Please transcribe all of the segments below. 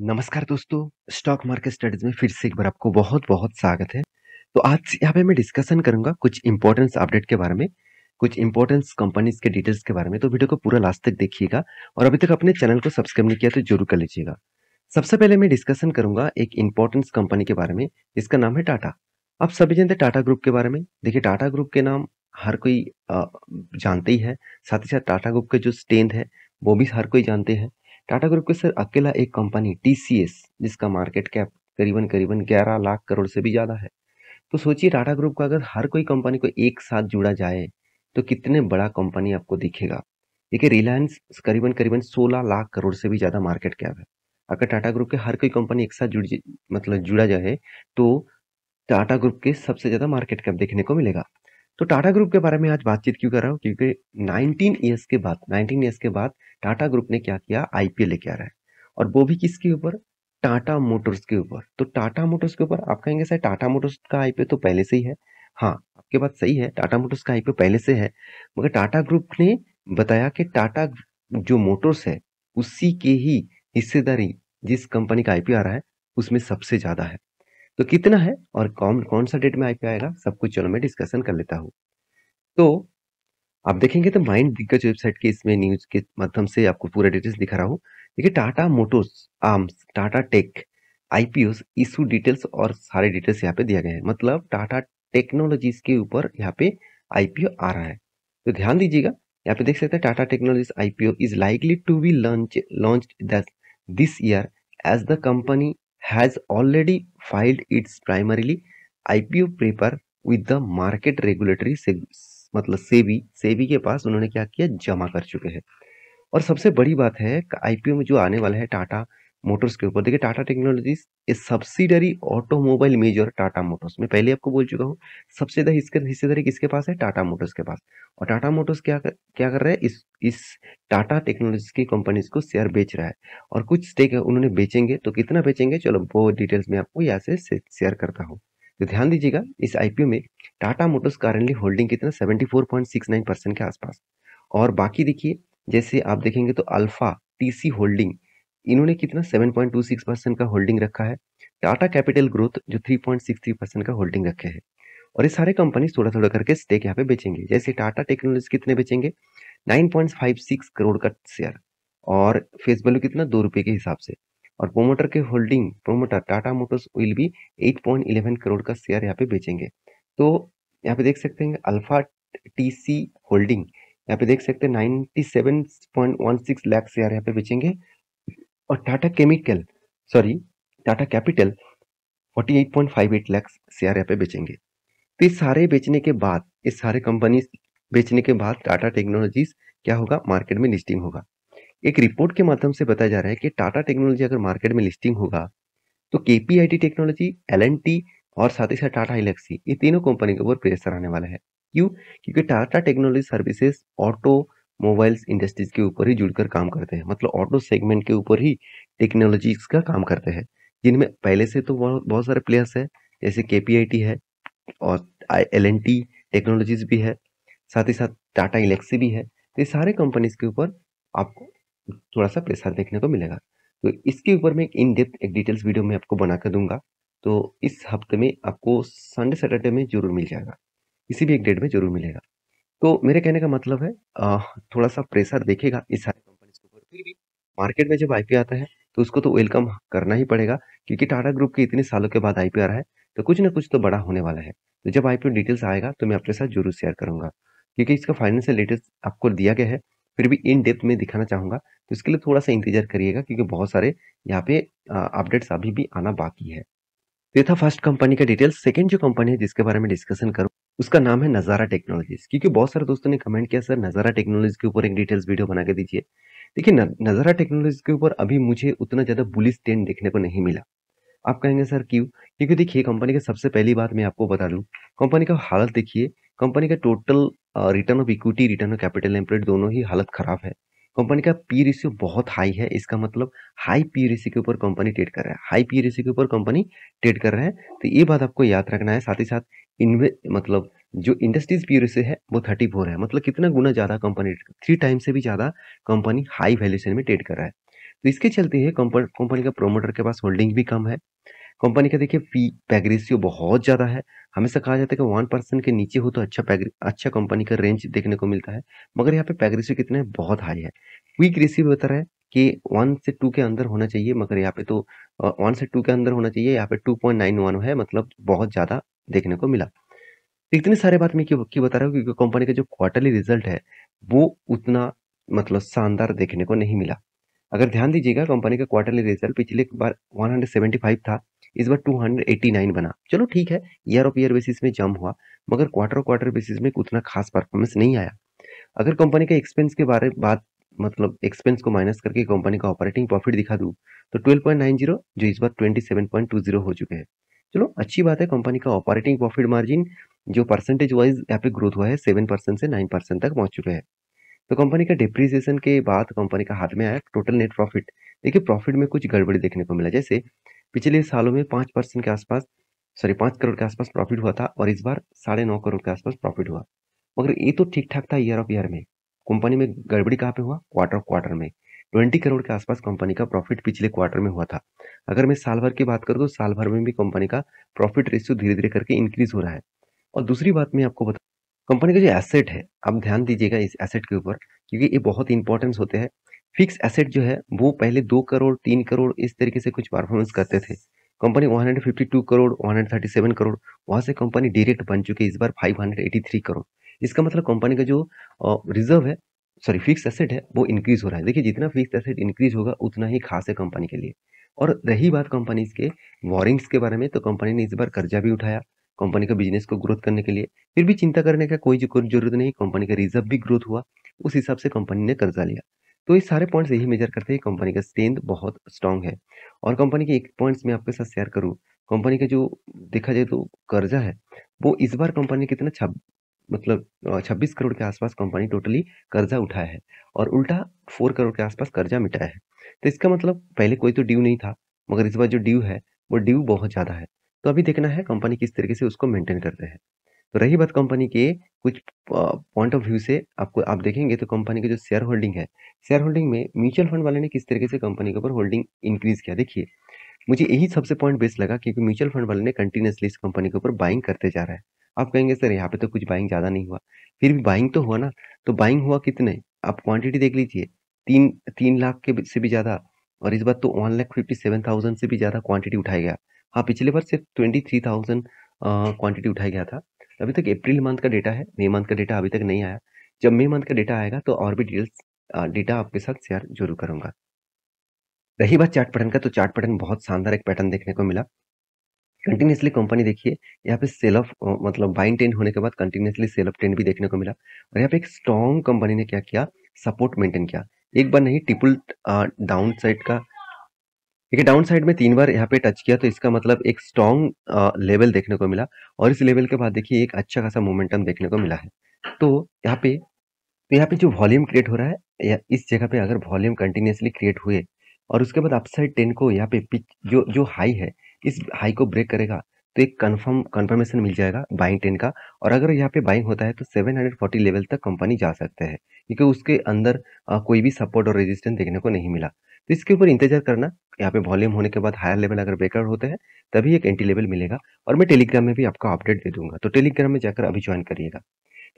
नमस्कार दोस्तों, stock market studies में फिर से एक बार आपको बहुत-बहुत स्वागत है। तो आज यहाँ पे मैं डिस्कशन करूँगा कुछ इम्पोर्टेंस अपडेट के बारे में, कुछ इम्पोर्टेंस कंपनीज़ के डिटेल्स के बारे में, तो वीडियो को पूरा लास्ट तक देखिएगा और अभी तक अपने चैनल को सब्सक्राइब नहीं किया तो ज़रूर कर लीजिएगा। सबसे पहले मैं डिस्कशन करूँगा एक इम्पोर्टेंस कंपनी के बारे में, जिसका नाम है टाटा। आप सभी जानते हैं टाटा ग्रुप के बारे में। देखिए टाटा ग्रुप के नाम हर कोई जानते ही है, साथ ही साथ टाटा ग्रुप के जो स्ट्रेंथ है, वो भी हर कोई जानते हैं। टाटा ग्रुप के सर अकेला एक कंपनी टीसीएस जिसका मार्केट कैप करीबन 11 लाख करोड़ से भी ज्यादा है। तो सोचिए टाटा ग्रुप का अगर हर कोई कंपनी को एक साथ जुड़ा जाए तो कितने बड़ा कंपनी आपको दिखेगा। देखिए रिलायंस करीबन 16 लाख करोड़ से भी ज्यादा मार्केट कैप है। अगर टाटा ग्रुप के हर कोई कंपनी एक साथ मतलब जुड़ा जाए तो टाटा ग्रुप के सबसे ज्यादा मार्केट कैप देखने को मिलेगा। तो टाटा ग्रुप के बारे में आज बातचीत क्यों कर रहा हूँ, क्योंकि 19 इयर्स के बाद टाटा ग्रुप ने क्या किया, आईपीओ लेके आ रहा है। और वो भी किसके ऊपर, टाटा मोटर्स के ऊपर। तो टाटा मोटर्स के ऊपर आप कहेंगे सर टाटा मोटर्स का आईपीओ तो पहले से ही है। हाँ, आपकी बात सही है, टाटा मोटर्स का आईपीओ पहले से है, मगर टाटा ग्रुप ने बताया कि टाटा जो मोटर्स है उसी के ही हिस्सेदारी जिस कंपनी का आईपीओ आ रहा है उसमें सबसे ज्यादा है। तो कितना है और कौन कौन सा डेट में आईपीओ आएगा, सब कुछ चलो मैं डिस्कशन कर लेता हूँ। तो आप देखेंगे तो माइंड दिग्गज वेबसाइट के इसमें न्यूज के माध्यम से आपको पूरा डिटेल्स दिखा रहा हूँ। देखिए Tata motors arms Tata tech IPOs issue details और सारे डिटेल्स यहाँ पे दिया गया है। मतलब टाटा टेक्नोलॉजीज के ऊपर यहाँ पे आईपीओ आ रहा है। तो ध्यान दीजिएगा, यहाँ पे देख सकते हैं Tata technologies IPO is likely to be launched this year as the company has already filed its primarily IPO paper with the market regulatory मतलब सेबी के पास उन्होंने क्या किया, जमा कर चुके हैं। और सबसे बड़ी बात है आईपीओ में जो आने वाला है टाटा मोटर्स के ऊपर। देखिए Tata technologies a subsidiary automobile major Tata motors, में पहले आपको बोल चुका हूँ सबसे ज्यादा हिस्सेदारी किसके पास है, टाटा मोटर्स के पास। और टाटा मोटर्स क्या कर रहा है, इस टाटा टेक्नोलॉजीज की कंपनीज को शेयर बेच रहा है और कुछ स्टेक उन्होंने बेचेंगे। तो कितना बेचेंगे, चलो वो डिटेल्स में आपको यहाँ से शेयर करता हूँ। तो ध्यान दीजिएगा, इस आईपीओ में टाटा मोटर्स करेंटली होल्डिंग कितना 74.69% के आसपास। और बाकी देखिए, जैसे आप देखेंगे तो अल्फा टीसी होल्डिंग इन्होंने कितना 7.26% का होल्डिंग रखा है। टाटा कैपिटल ग्रोथ जो 3.63% का होल्डिंग रखे हैं। और ये सारे कंपनी थोड़ा थोड़ा करके स्टेक यहाँ पे बेचेंगे। जैसे टाटा टेक्नोलॉजी कितने बेचेंगे, 9.56 करोड़ का शेयर और फेस वैल्यू कितना, 2 रुपए के हिसाब से। और प्रोमोटर के holding, promoter Tata Motors will भी 8.11 करोड़ का शेयर यहाँ पे बेचेंगे। तो यहाँ पे देख सकते हैं अल्फा टीसी होल्डिंग, यहाँ पे देख सकते हैं 97.16 लाख शेयर यहाँ पे बेचेंगे। और टाटा कैपिटल 48.58 लाख शेयर यहाँ पे बेचेंगे। तो ये सारे बेचने के बाद, इस सारे कंपनी बेचने के बाद टाटा टेक्नोलॉजीज क्या होगा, मार्केट में लिस्टिंग होगा। एक रिपोर्ट के माध्यम से बताया जा रहा है कि टाटा टेक्नोलॉजी अगर मार्केट में लिस्टिंग होगा तो केपीआईटी टेक्नोलॉजी, एलएनटी और साथ ही साथ टाटा एलेक्सी, ये तीनों कंपनी के ऊपर प्रेशर आने वाला है। क्यों, क्योंकि Tata technology services auto mobiles industries के ऊपर ही जुड़कर काम करते हैं। मतलब ऑटो सेगमेंट के ऊपर ही टेक्नोलॉजीज का काम करते हैं, जिनमें पहले से तो बहुत बहुत सारे प्लेयर्स है, जैसे केपीआईटी है और एलएनटी टेक्नोलॉजीज भी है, साथ ही साथ टाटा एलेक्सी भी है। तो ये सारे कंपनीज के ऊपर आपको थोड़ा सा प्रेशर देखने को मिलेगा। तो इसके ऊपर मैं एक इन डेप्थ एक डिटेल्स वीडियो में आपको बना कर दूंगा। तो इस हफ्ते में आपको संडे सैटरडे में जरूर मिल जाएगा, किसी भी एक डेट में जरूर मिलेगा। तो मेरे कहने का मतलब है थोड़ा सा प्रेशर देखेगा इस सारे कंपनीज के ऊपर। फिर भी मार्केट में जब आईपीओ आता है तो उसको तो वेलकम करना ही पड़ेगा, क्योंकि टाटा ग्रुप के इतने सालों के बाद आईपीओ आ रहा है तो कुछ ना कुछ तो बड़ा होने वाला है। तो जब आईपीओ डिटेल्स आएगा तो मैं आपके साथ जरूर शेयर करूंगा, क्योंकि इसका फाइनेंशियल डिटेल्स आपको दिया गया है, फिर भी इन डेप्थ में दिखाना चाहूंगा। तो इसके लिए थोड़ा सा इंतजार करिएगा, क्योंकि बहुत सारे यहाँ पे अपडेट्स अभी भी आना बाकी है। तो ये था फर्स्ट कंपनी का डिटेल्स। सेकंड जो कंपनी है जिसके बारे में डिस्कशन करूं, उसका नाम है नजारा टेक्नोलॉजीज। क्योंकि बहुत सारे दोस्तों ने कमेंट किया सर नजारा टेक्नोलॉजीज के ऊपर एक डिटेल्स वीडियो बना के दीजिए। देखिए नजारा टेक्नोलॉजीज के ऊपर अभी मुझे उतना ज्यादा बुलिश ट्रेंड देखने को नहीं मिला। आप कहेंगे सर क्यों, क्योंकि देखिए कंपनी का सबसे पहली बात मैं आपको बता दूं, कंपनी का हालत देखिए, कंपनी का total return of equity, return of capital employed दोनों ही हालत खराब है। कंपनी का पी रेशियो बहुत हाई है, इसका मतलब हाई पी रेशियो के ऊपर कंपनी ट्रेड कर रहा है, हाई पी रेशियो के ऊपर कंपनी ट्रेड कर रहा है। तो ये बात आपको याद रखना है। साथ ही साथ इन्वे मतलब जो इंडस्ट्रीज पी रेशियो है वो 34 है। मतलब कितना गुना ज्यादा कंपनी, 3 टाइम से भी ज्यादा कंपनी हाई वैल्यूएशन में ट्रेड कर रहा है। तो इसके चलते ये कंपनी का प्रोमोटर के पास होल्डिंग भी कम है। कंपनी का देखिए पी पैग रेशियो बहुत ज़्यादा है। हमेशा कहा जाता है कि 1% के नीचे हो तो अच्छा कंपनी का रेंज देखने को मिलता है। मगर यहाँ पे पैग रेशियो कितना है? बहुत हाई है। क्विक रेशियो बता रहा है कि 1 से 2 के अंदर होना चाहिए, मगर यहाँ पे तो 1 से 2 के अंदर होना चाहिए, यहाँ पे 2.91 है, मतलब बहुत ज़्यादा देखने को मिला। तो इतने सारे बात मैं क्यों बता रहा हूँ, क्योंकि कंपनी का जो क्वार्टरली रिजल्ट है, वो उतना मतलब शानदार देखने को नहीं मिला। अगर ध्यान दीजिएगा, कंपनी का क्वार्टरली रिजल्ट पिछले बार 175 था, इस बार 289 बना। चलो ठीक है, ईयर ऑफ ईयर बेसिस में जंप हुआ, मगर क्वार्टर क्वार्टर बेसिस में उतना खास परफॉर्मेंस नहीं आया। अगर कंपनी का एक्सपेंस के बारे बात मतलब एक्सपेंस को माइनस करके कंपनी का ऑपरेटिंग प्रॉफिट दिखा दूं, तो 12.90 जो इस बार 27.20 हो चुके हैं। चलो अच्छी बात है, कंपनी का ऑपरेटिंग प्रॉफिट मार्जिन जो परसेंटेज वाइज यहाँ पे ग्रोथ हुआ है 7% से 9% तक पहुंच चुके हैं। तो कंपनी का डिप्रिसिएशन के बाद कंपनी का हाथ में आया टोटल नेट प्रॉफिट। देखिए प्रॉफिट में कुछ गड़बड़ी देखने को मिला, जैसे पिछले सालों में 5% के आसपास, सॉरी 5 करोड़ के आसपास प्रॉफिट हुआ था, और इस बार 9.5 करोड़ के आसपास प्रॉफिट हुआ। मगर ये तो ठीक ठाक था ईयर ऑफ ईयर में। कंपनी में गड़बड़ी कहाँ पे हुआ? क्वार्टर क्वार्टर में 20 करोड़ के आसपास कंपनी का प्रॉफिट पिछले क्वार्टर में हुआ था। अगर मैं साल भर की बात करूँ तो साल भर में भी कंपनी का प्रॉफिट रेशियो धीरे धीरे करके इंक्रीज हो रहा है। और दूसरी बात मैं आपको बता, कंपनी का जो एसेट है, आप ध्यान दीजिएगा इस एसेट के ऊपर, क्योंकि ये बहुत इंपॉर्टेंस होते हैं। फिक्स एसेट जो है वो पहले 2 करोड़ 3 करोड़ इस तरीके से कुछ परफॉर्मेंस करते थे। कंपनी 152 करोड़ 137 करोड़ वहां से कंपनी डायरेक्ट बन चुकी है इस बार 583 करोड़। इसका मतलब कंपनी का जो रिजर्व है, सॉरी फिक्स एसेट है, वो इंक्रीज हो रहा है। देखिए जितना फिक्स एसेट इंक्रीज होगा उतना ही खास है कंपनी के लिए। और रही बात कंपनी के वॉरिंग्स के बारे में, तो कंपनी ने इस बार कर्जा भी उठाया कंपनी का बिजनेस को ग्रोथ करने के लिए। फिर भी चिंता करने का कोई जरूरत नहीं, कंपनी का रिजर्व भी ग्रोथ हुआ, उस हिसाब से कंपनी ने कर्जा लिया। तो ये सारे पॉइंट्स यही मेजर करते हैं कंपनी का स्ट्रेंथ बहुत स्ट्रांग है। और कंपनी के एक पॉइंट्स मैं आपके साथ शेयर करूं, कंपनी का जो देखा जाए तो कर्जा है, वो इस बार कंपनी कितना मतलब 26 करोड़ के आसपास कंपनी टोटली कर्जा उठाया है, और उल्टा 4 करोड़ के आसपास कर्जा मिटाया है। तो इसका मतलब पहले कोई तो ड्यू नहीं था, मगर इस बार जो ड्यू है वो ड्यू बहुत ज्यादा है। तो अभी देखना है कंपनी किस तरीके से उसको मेंटेन करते हैं। तो रही बात कंपनी के कुछ पॉइंट ऑफ व्यू से, आपको आप देखेंगे तो कंपनी की जो शेयर होल्डिंग है, शेयर होल्डिंग में म्यूचुअल फंड वाले ने किस तरीके से कंपनी के ऊपर होल्डिंग इंक्रीज किया। देखिए मुझे यही सबसे पॉइंट बेस्ट लगा, क्योंकि म्यूचुअल फंड वाले ने कंटिन्यूअसली इस कंपनी के ऊपर बाइंग करते जा रहा है। आप कहेंगे सर यहाँ पे तो कुछ बाइंग ज्यादा नहीं हुआ, फिर भी बाइंग तो हुआ ना। तो बाइंग हुआ कितने, आप क्वांटिटी देख लीजिए, 3 लाख के से भी ज्यादा, और इस बार तो 1,57,000 से भी ज्यादा क्वांटिटी उठाया गया। हाँ पिछले बार सिर्फ 23,000 क्वांटिटी उठाया गया था। अभी तक अप्रैल मंथ का डेटा है, मई मंथ का डेटा अभी तक नहीं आया। जब मई मंथ का डेटा आएगा तो और भी डिटेल्स डेटा आपके साथ शेयर जरूर करूंगा। रही बात चार्ट पैटर्न का, तो चार्ट पैटर्न बहुत शानदार एक पैटर्न देखने को मिला। कंटिन्यूअसली कंपनी देखिए यहाँ पे सेल ऑफ मतलब बाइंग ट्रेंड होने के बाद कंटिन्यूअसली सेल ऑफ ट्रेंड भी देखने को मिला, और यहाँ पे एक स्ट्रॉन्ग कंपनी ने क्या किया, सपोर्ट मेंटेन किया। एक बार नहीं, ट्रिपल डाउन साइड का, देखिए डाउन साइड में 3 बार यहाँ पे टच किया, तो इसका मतलब एक स्ट्रॉन्ग लेवल देखने को मिला, और इस लेवल के बाद देखिए एक अच्छा खासा मोमेंटम देखने को मिला है। तो यहाँ पे तो यहाँ पे जो वॉल्यूम क्रिएट हो रहा है, या इस जगह पे अगर वॉल्यूम कंटिन्यूअसली क्रिएट हुए और उसके बाद अपसाइड 10 को यहाँ पे पिच जो जो हाई है, इस हाई को ब्रेक करेगा, तो एक कंफर्मेशन मिल जाएगा बाइंग 10 का। और अगर यहाँ पे बाइंग होता है तो 740 लेवल तक कंपनी जा सकते हैं, क्योंकि उसके अंदर कोई भी सपोर्ट और रेजिस्टेंस देखने को नहीं मिला। तो इसके ऊपर इंतजार करना, यहाँ पे वॉल्यूम होने के बाद हायर लेवल अगर ब्रेकआउट होते हैं तभी एक एंटी लेवल मिलेगा। और मैं टेलीग्राम में भी आपको अपडेट दे दूंगा, तो टेलीग्राम में जाकर अभी ज्वाइन करिएगा।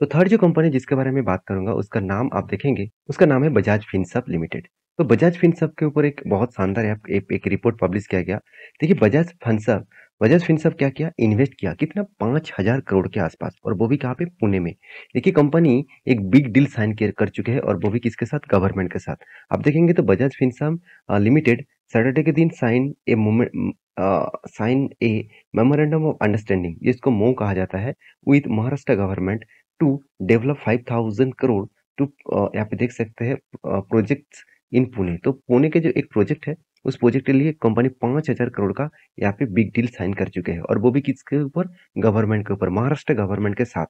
तो थर्ड जो कंपनी जिसके बारे में बात करूंगा, उसका नाम आप देखेंगे, उसका नाम है बजाज फिनसर्व लिमिटेड। तो बजाज फिनसर्व के ऊपर एक बहुत शानदार एक रिपोर्ट पब्लिश किया गया। देखिए बजाज फिनसर्व क्या किया, इन्वेस्ट किया कितना, 5,000 करोड़ के आसपास, और वो भी कहाँ पे, पुणे में। देखिए कंपनी एक बिग डील साइन कर चुके हैं, और वो भी किसके साथ, गवर्नमेंट के साथ। आप देखेंगे तो बजाज फिनसर्व लिमिटेड सैटरडे के दिन sign a memorandum of understanding, जिसको मो कहा जाता है, with Maharashtra government to develop 5,000 crore to, यहाँ पे देख सकते हैं प्रोजेक्ट्स इन पुणे। तो पुणे के जो एक प्रोजेक्ट है, उस प्रोजेक्ट के लिए कंपनी 5,000 करोड़ का यहाँ पे बिग डील साइन कर चुके हैं, और वो भी किसके ऊपर, गवर्नमेंट के ऊपर, महाराष्ट्र गवर्नमेंट के साथ।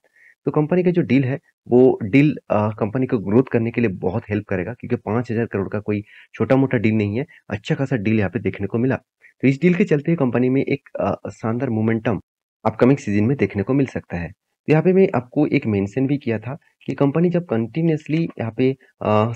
तो कंपनी का जो डील है, वो डील कंपनी को ग्रोथ करने के लिए बहुत हेल्प करेगा, क्योंकि 5,000 करोड़ का कोई छोटा मोटा डील नहीं है, अच्छा खासा डील यहाँ पे देखने को मिला। तो इस डील के चलते कंपनी में एक शानदार मोमेंटम अपकमिंग सीजन में देखने को मिल सकता है। तो यहाँ पे मैं आपको एक मेंशन भी किया था कि कंपनी जब कंटिन्यूअसली यहाँ पे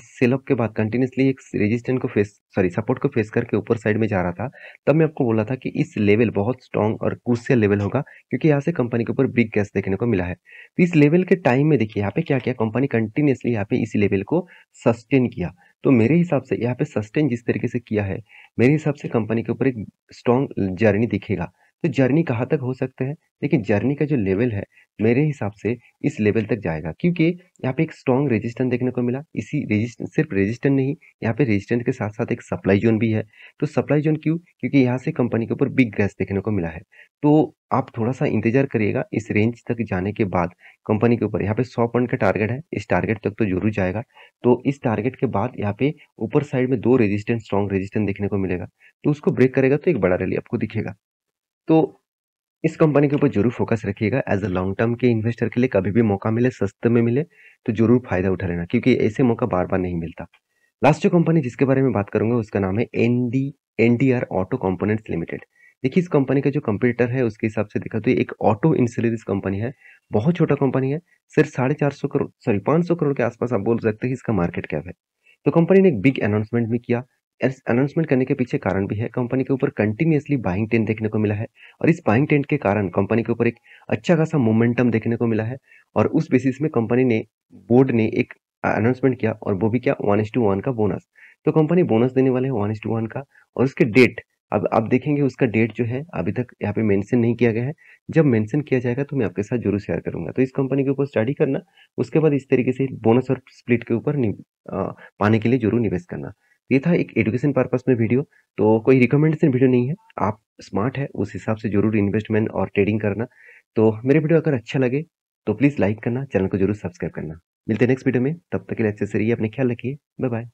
सेल ऑफ के बाद कंटिन्यूअसली एक रेजिस्टेंस को फेस सॉरी सपोर्ट को फेस करके ऊपर साइड में जा रहा था, तब मैं आपको बोला था कि इस लेवल बहुत स्ट्रॉन्ग और क्रूशियल लेवल होगा, क्योंकि यहाँ से कंपनी के ऊपर बिग गैस देखने को मिला है। तो इस लेवल के टाइम में देखिए यहाँ पे क्या किया कंपनी, कंटिन्यूअसली यहाँ पे इस लेवल को सस्टेन किया। तो मेरे हिसाब से यहाँ पे सस्टेन जिस तरीके से किया है, मेरे हिसाब से कंपनी के ऊपर एक स्ट्रॉन्ग जर्नी दिखेगा। तो जर्नी कहाँ तक हो सकता है? देखिए जर्नी का जो लेवल है, मेरे हिसाब से इस लेवल तक जाएगा, क्योंकि यहाँ पे एक स्ट्रॉन्ग रेजिस्टेंस देखने को मिला। इसी रेजिस्टेंस, सिर्फ रेजिस्टेंस नहीं, यहाँ पे रेजिस्टेंस के साथ साथ एक सप्लाई जोन भी है। तो सप्लाई जोन क्यों? क्योंकि यहाँ से कंपनी के ऊपर बिग गैस देखने को मिला है। तो आप थोड़ा सा इंतजार करिएगा, इस रेंज तक जाने के बाद कंपनी के ऊपर यहाँ पे 100 पॉइंट का टारगेट है, इस टारगेट तक तो जरूर जाएगा। तो इस टारगेट के बाद यहाँ पे ऊपर साइड में दो रेजिस्टेंस, स्ट्रॉन्ग रेजिस्टेंस देखने को मिलेगा। तो उसको ब्रेक करेगा तो एक बड़ा रैली आपको दिखेगा। तो इस कंपनी के ऊपर ज़रूर फ़ोकस रखिएगा। एज़ अ लॉन्ग टर्म के इन्वेस्टर के लिए कभी भी मौका मिले, सस्ते में मिले, तो ज़रूर फ़ायदा उठा लेना, क्योंकि ऐसे मौका बार-बार नहीं मिलता। लास्ट जो कंपनी जिसके बारे में बात करूँगा उसका नाम है एनडीआर ऑटो कंपोनेंट्स लिमिटेड। देखिए इस कंपनी का जो कंपटीटर है उसके हिसाब से देखा तो ये एक ऑटो इंश्योरेंस कंपनी है। बहुत छोटा कंपनी है, सिर्फ 450 करोड़ सॉरी 500 करोड़ के आसपास आप बोल सकते हैं इसका मार्केट कैप है। तो कंपनी ने एक बिग अनाउंसमेंट भी किया। इस अनाउंसमेंट करने के पीछे कारण भी है, कंपनी के ऊपर कंटिन्यूअसली बाइंग ट्रेंड देखने को मिला है, और इस बाइंग ट्रेंड के कारण कंपनी के ऊपर एक अच्छा खासा मोमेंटम देखने को मिला है। और उस बेसिस में कंपनी ने, बोर्ड ने एक अनाउंसमेंट किया, और वो भी क्या, 1:1 का बोनस। तो कंपनी बोनस देने वाले हैं 1:1 का, और उसके डेट, अब आप देखेंगे उसका डेट जो है अभी तक यहाँ पे मेंशन नहीं किया गया है। जब मेंशन किया जाएगा तो मैं आपके साथ जरूर शेयर करूंगा। तो इस कंपनी के ऊपर स्टडी करना, उसके बाद इस तरीके से बोनस और स्प्लिट के ऊपर पाने के लिए जरूर निवेश करना। ये था एक एजुकेशन पर्पस में वीडियो, तो कोई रिकमेंडेशन वीडियो नहीं है। आप स्मार्ट है उस हिसाब से जरूर इन्वेस्टमेंट और ट्रेडिंग करना। तो मेरे वीडियो अगर अच्छा लगे तो प्लीज़ लाइक करना, चैनल को जरूर सब्सक्राइब करना। मिलते हैं नेक्स्ट वीडियो में, तब तक के लिए अच्छे से रहिए, अपने ख्याल रखिए, बाय बाय।